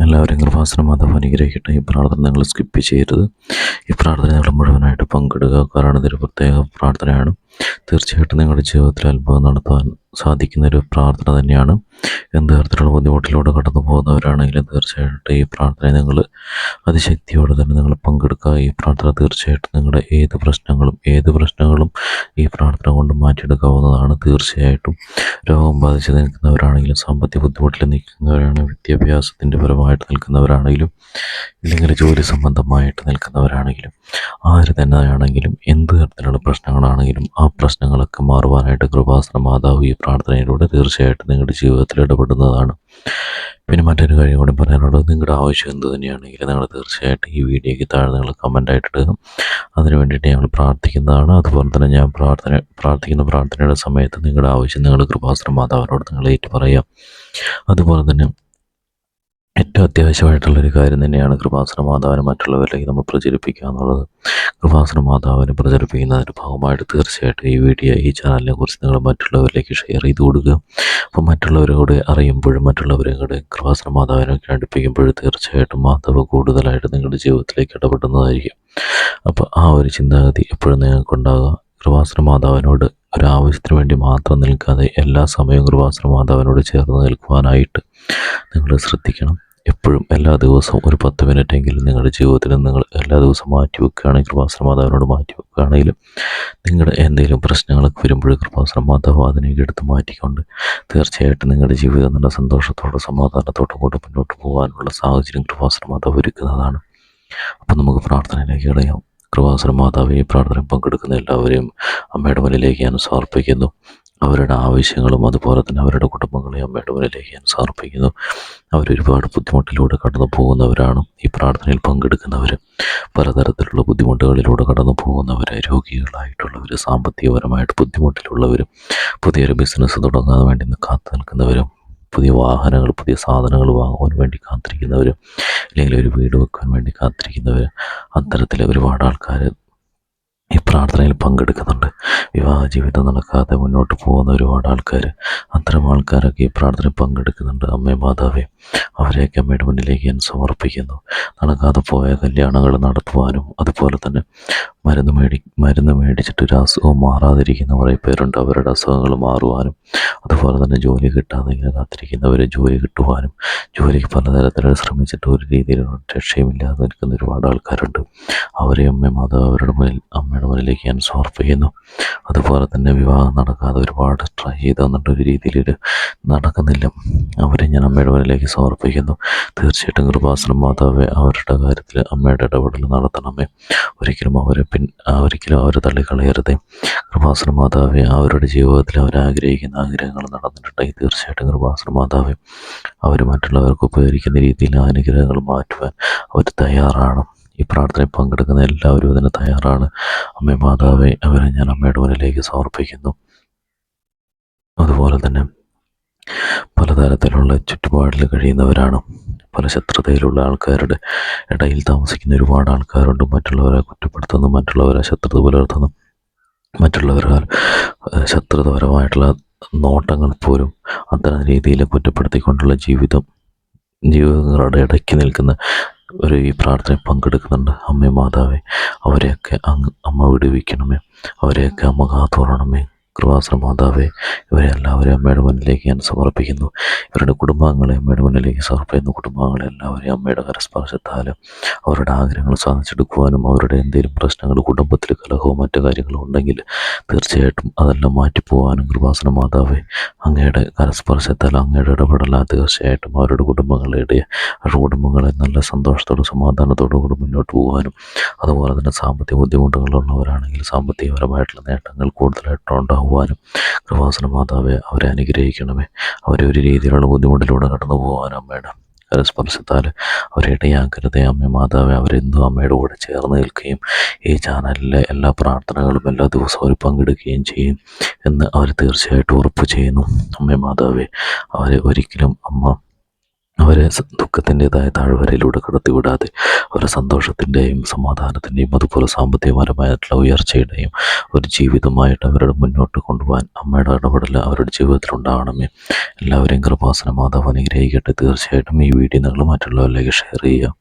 എല്ലാവരെയും കൃപാസന മാതാവ് അനുഗ്രഹിക്കട്ടെ. ഈ പ്രാർത്ഥന നിങ്ങൾ സ്കിപ്പ് ചെയ്യരുത്. ഈ പ്രാർത്ഥന നിങ്ങൾ മുഴുവനായിട്ട് പങ്കെടുക്കുക. കാരണം ഇതൊരു പ്രത്യേക പ്രാർത്ഥനയാണ്. തീർച്ചയായിട്ടും നിങ്ങളുടെ ജീവിതത്തിൽ അത്ഭുതം നടത്താൻ സാധിക്കുന്ന ഒരു പ്രാർത്ഥന തന്നെയാണ്. എന്ത് തരത്തിലുള്ള ബുദ്ധിമുട്ടിലൂടെ കടന്നു പോകുന്നവരാണെങ്കിലും തീർച്ചയായിട്ടും ഈ പ്രാർത്ഥന നിങ്ങൾ അതിശക്തിയോടെ തന്നെ നിങ്ങൾ പങ്കെടുക്കുക. ഈ പ്രാർത്ഥന തീർച്ചയായിട്ടും നിങ്ങളുടെ ഏത് പ്രശ്നങ്ങളും ഈ പ്രാർത്ഥന കൊണ്ട് മാറ്റിയെടുക്കാവുന്നതാണ്. തീർച്ചയായിട്ടും രോഗം ബാധിച്ച് നിൽക്കുന്നവരാണെങ്കിലും, സാമ്പത്തിക ബുദ്ധിമുട്ടിൽ നിൽക്കുന്നവരാണെങ്കിലും, വിദ്യാഭ്യാസത്തിൻ്റെ പരമായിട്ട് നിൽക്കുന്നവരാണെങ്കിലും, ഇല്ലെങ്കിൽ ജോലി സംബന്ധമായിട്ട് നിൽക്കുന്നവരാണെങ്കിലും, ആര് തന്നെയാണെങ്കിലും, എന്ത് തരത്തിലുള്ള പ്രശ്നങ്ങളാണെങ്കിലും ആ പ്രശ്നങ്ങളൊക്കെ മാറുവാനായിട്ട് കൃപാസന മാതാവ് ഈ പ്രാർത്ഥനയിലൂടെ തീർച്ചയായിട്ടും നിങ്ങളുടെ ജീവിതത്തിൽ ഇടപെടുന്നതാണ്. പിന്നെ മറ്റൊരു കാര്യം കൂടി പറയാനുള്ളത്, നിങ്ങളുടെ ആവശ്യം എന്ത് തന്നെയാണെങ്കിലും നിങ്ങൾ തീർച്ചയായിട്ടും ഈ വീഡിയോയ്ക്ക് താഴെ നിങ്ങൾ കമൻ്റായിട്ട് ഇടുക. അതിനു വേണ്ടിയിട്ട് ഞങ്ങൾ പ്രാർത്ഥിക്കുന്നതാണ്. അതുപോലെ തന്നെ ഞാൻ പ്രാർത്ഥിക്കുന്ന പ്രാർത്ഥനയുടെ സമയത്ത് നിങ്ങളുടെ ആവശ്യം നിങ്ങൾ കൃപാസന മാതാവിനോട് നിങ്ങൾ ഏറ്റു പറയാം. അതുപോലെ തന്നെ ഏറ്റവും അത്യാവശ്യമായിട്ടുള്ളൊരു കാര്യം തന്നെയാണ് കൃപാസന മാതാവിനെ മറ്റുള്ളവരിലേക്ക് നമ്മൾ പ്രചരിപ്പിക്കുക എന്നുള്ളത്. കൃപാസന മാതാവിനെ പ്രചരിപ്പിക്കുന്നതിൻ്റെ ഭാഗമായിട്ട് തീർച്ചയായിട്ടും ഈ ചാനലിനെ കുറിച്ച് നിങ്ങൾ മറ്റുള്ളവരിലേക്ക് ഷെയർ ചെയ്ത് കൊടുക്കുക. അപ്പോൾ മറ്റുള്ളവരോട് അറിയുമ്പോഴും മറ്റുള്ളവരെ കൂടെ കൃപാസന മാതാവിനൊക്കെ അടുപ്പിക്കുമ്പോഴും തീർച്ചയായിട്ടും മാതാവ് കൂടുതലായിട്ട് നിങ്ങളുടെ ജീവിതത്തിലേക്ക് ഇടപെടുന്നതായിരിക്കും. അപ്പോൾ ആ ഒരു ചിന്താഗതി എപ്പോഴും നിങ്ങൾക്കുണ്ടാകുക. കൃപാസന മാതാവിനോട് ഒരാവശ്യത്തിന് വേണ്ടി മാത്രം നിൽക്കാതെ എല്ലാ സമയവും കൃപാസന മാതാവിനോട് ചേർന്ന് നിൽക്കുവാനായിട്ട് നിങ്ങൾ ശ്രദ്ധിക്കണം. എപ്പോഴും എല്ലാ ദിവസവും ഒരു 10 മിനിറ്റെങ്കിലും നിങ്ങളുടെ ജീവിതത്തിൽ നിങ്ങൾ എല്ലാ ദിവസവും മാറ്റി വെക്കുകയാണെങ്കിൽ, കൃപാസന മാതാവിനോട് മാറ്റി വെക്കുകയാണെങ്കിലും, നിങ്ങളുടെ എന്തെങ്കിലും പ്രശ്നങ്ങളൊക്കെ വരുമ്പോൾ കൃപാസന മാതാവ് അതിനേക്ക് എടുത്ത് മാറ്റിക്കൊണ്ട് തീർച്ചയായിട്ടും നിങ്ങളുടെ ജീവിതം നല്ല സന്തോഷത്തോടെ സമാധാനത്തോടെ കൊണ്ട് മുന്നോട്ട് പോകാനുള്ള സാഹചര്യം കൃപാസന മാതാവ് ഒരുക്കുന്നതാണ്. അപ്പം നമുക്ക് പ്രാർത്ഥനയിലേക്ക് ഇടയാം. കൃപാസന മാതാവ് ഈ പ്രാർത്ഥന പങ്കെടുക്കുന്ന എല്ലാവരെയും അമ്മയുടെ മുന്നിലേക്ക് ഞാൻ സമർപ്പിക്കുന്നു. അവരുടെ ആവശ്യങ്ങളും അതുപോലെ തന്നെ അവരുടെ കുടുംബങ്ങളെയും അമ്മയുടെ മുന്നിലേക്ക് ഞാൻ സമർപ്പിക്കുന്നു. അവരൊരുപാട് ബുദ്ധിമുട്ടിലൂടെ കടന്നു പോകുന്നവരാണ്. ഈ പ്രാർത്ഥനയിൽ പങ്കെടുക്കുന്നവർ പലതരത്തിലുള്ള ബുദ്ധിമുട്ടുകളിലൂടെ കടന്നു പോകുന്നവർ, രോഗികളായിട്ടുള്ളവർ, സാമ്പത്തികപരമായിട്ട് ബുദ്ധിമുട്ടിലുള്ളവർ, പുതിയൊരു ബിസിനസ് തുടങ്ങാൻ വേണ്ടി കാത്തു നിൽക്കുന്നവരും, പുതിയ വാഹനങ്ങൾ, പുതിയ സാധനങ്ങൾ വാങ്ങുവാൻ വേണ്ടി കാത്തിരിക്കുന്നവർ, അല്ലെങ്കിൽ ഒരു വീട് വെക്കാൻ വേണ്ടി കാത്തിരിക്കുന്നവർ, അത്തരത്തിൽ ഒരുപാട് ആൾക്കാർ ഈ പ്രാർത്ഥനയിൽ പങ്കെടുക്കുന്നുണ്ട്. വിവാഹ ജീവിതം നടക്കാതെ മുന്നോട്ട് പോകുന്ന ഒരുപാട് ആൾക്കാർ, അത്തരം ആൾക്കാരൊക്കെ ഈ പ്രാർത്ഥനയിൽ പങ്കെടുക്കുന്നുണ്ട്. അമ്മേ മാതാവേ, അവരെയൊക്കെ അമ്മയുടെ മുന്നിലേക്ക് ഞാൻ സമർപ്പിക്കുന്നു. നടക്കാതെ പോയ കല്യാണങ്ങൾ നടത്തുവാനും, അതുപോലെ തന്നെ മരുന്ന് മേടിച്ചിട്ട് ഒരു അസുഖം മാറാതിരിക്കുന്ന കുറേ പേരുണ്ട്. അവരുടെ അസുഖങ്ങൾ മാറുവാനും, അതുപോലെ തന്നെ ജോലി കിട്ടാതെ ഇങ്ങനെ കാത്തിരിക്കുന്നവരെ ജോലി കിട്ടുവാനും, ജോലിക്ക് പലതരത്തിൽ ശ്രമിച്ചിട്ട് ഒരു രീതിയിലുള്ള രക്ഷയുമില്ലാതെ നിൽക്കുന്ന ഒരുപാട് ആൾക്കാരുണ്ട്. അവരെ അമ്മയുടെ മുന്നിലേക്ക് ഞാൻ സമർപ്പിക്കുന്നു. അതുപോലെ തന്നെ വിവാഹം നടക്കാതെ ഒരുപാട് ട്രൈ ചെയ്ത് എന്നിട്ട് ഒരു രീതിയിൽ നടക്കുന്നില്ല, അവരെ ഞാൻ അമ്മയുടെ മുന്നിലേക്ക് സമർപ്പിക്കുന്നു. തീർച്ചയായിട്ടും കൃപാസന മാതാവേ, അവരുടെ കാര്യത്തിൽ അമ്മയുടെ ഇടപെടൽ നടത്തണമേ. ഒരിക്കലും അവരെ തള്ളിക്കളയരുതേ. കൃപാസന മാതാവേ, അവരുടെ ജീവിതത്തിൽ അവരാഗ്രഹിക്കുന്ന ആഗ്രഹങ്ങൾ നടന്നിട്ടുണ്ടെങ്കിൽ തീർച്ചയായിട്ടും കൃപാസന മാതാവേ, അവർ മറ്റുള്ളവർക്ക് ഉപകരിക്കുന്ന രീതിയിൽ അനുഗ്രഹങ്ങൾ മാറ്റുവാൻ അവർ തയ്യാറാണ്. ഈ പ്രാർത്ഥനയിൽ പങ്കെടുക്കുന്ന എല്ലാവരും അതിന് തയ്യാറാണ്. അമ്മേ മാതാവേ, അവരെ ഞാൻ അമ്മയുടെ മുന്നിലേക്ക് സമർപ്പിക്കുന്നു. അതുപോലെ തന്നെ പലതരത്തിലുള്ള ചുറ്റുപാടിൽ കഴിയുന്നവരാണ്. പല ശത്രുതയിലുള്ള ആൾക്കാരുടെ ഇടയിൽ താമസിക്കുന്ന ഒരുപാട് ആൾക്കാരുണ്ട്. മറ്റുള്ളവരെ കുറ്റപ്പെടുത്തുന്നു, മറ്റുള്ളവരെ ശത്രുത പുലർത്തുന്നു, മറ്റുള്ളവരാൽ ശത്രുതപരമായിട്ടുള്ള നോട്ടങ്ങൾ പോലും അത്തരം രീതിയിൽ കുറ്റപ്പെടുത്തിക്കൊണ്ടുള്ള ജീവിതങ്ങളുടെ ഇടയ്ക്ക് നിൽക്കുന്ന ഈ പ്രാർത്ഥനയിൽ പങ്കെടുക്കുന്നുണ്ട്. അമ്മേ മാതാവേ, അവരെയൊക്കെ അമ്മ വിടുവിക്കണമേ. അവരെയൊക്കെ അമ്മ കാത്തോളണമേ. കൃപാസന മാതാവേ, ഇവരെ എല്ലാവരെയും അമ്മയുടെ മുന്നിലേക്ക് ഞാൻ സമർപ്പിക്കുന്നു. ഇവരുടെ കുടുംബാംഗങ്ങളെ അമ്മയുടെ മുന്നിലേക്ക് സമർപ്പിക്കുന്നു. കുടുംബാംഗങ്ങളെ എല്ലാവരെയും അമ്മയുടെ കരസ്പർശത്താൽ അവരുടെ ആഗ്രഹങ്ങൾ സാധിച്ചെടുക്കുവാനും, അവരുടെ എന്തെങ്കിലും പ്രശ്നങ്ങൾ, കുടുംബത്തിൽ കലഹവും മറ്റു കാര്യങ്ങളും ഉണ്ടെങ്കിൽ തീർച്ചയായിട്ടും അതെല്ലാം മാറ്റിപ്പോവാനും കൃപാസന മാതാവേ, അങ്ങയുടെ കരസ്പർശത്താൽ, അങ്ങയുടെ ഇടപെടലാൽ തീർച്ചയായിട്ടും അവരുടെ കുടുംബങ്ങളെ നല്ല സന്തോഷത്തോടും സമാധാനത്തോടും കൂടി മുന്നോട്ട് പോകാനും, അതുപോലെ തന്നെ സാമ്പത്തിക ബുദ്ധിമുട്ടുകളുള്ളവരാണെങ്കിൽ സാമ്പത്തികപരമായിട്ടുള്ള നേട്ടങ്ങൾ കൂടുതലായിട്ട് ഉണ്ടാകുവാനും കൃപാസന മാതാവേ, അവരെ അനുഗ്രഹിക്കണമേ. അവരെ ഒരു രീതിയിലുള്ള ബുദ്ധിമുട്ടിലൂടെ കടന്നു പോകാനും അമ്മയുടെ കരസ്പർശത്താൽ അവരെ ഇടയാക്കരുതേ. അമ്മ മാതാവേ, അവരെന്നും അമ്മയുടെ കൂടെ ചേർന്ന് നിൽക്കുകയും ഈ ചാനലിലെ എല്ലാ പ്രാർത്ഥനകളും എല്ലാ ദിവസവും അവർ പങ്കെടുക്കുകയും ചെയ്യും എന്ന് അവർ തീർച്ചയായിട്ടും ഉറപ്പ് ചെയ്യുന്നു. അമ്മ മാതാവേ, അവരെ ഒരിക്കലും അമ്മ അവരെ ദുഃഖത്തിൻ്റെതായ താഴ്വരയിലൂടെ കടത്തിവിടാതെ അവരെ സന്തോഷത്തിൻ്റെയും സമാധാനത്തിൻ്റെയും അതുപോലെ സാമ്പത്തികപരമായിട്ടുള്ള ഉയർച്ചയുടെയും ഒരു ജീവിതമായിട്ട് അവരുടെ മുന്നോട്ട് കൊണ്ടുപോകാൻ അമ്മയുടെ ഇടപെടൽ അവരുടെ ജീവിതത്തിൽ ഉണ്ടാകണമേ. എല്ലാവരെയും കൃപാസന മാതാവ് അനുഗ്രഹിക്കട്ടെ. തീർച്ചയായിട്ടും ഈ വീഡിയോ നിങ്ങൾ മറ്റുള്ളവരിലേക്ക് ഷെയർ ചെയ്യുക.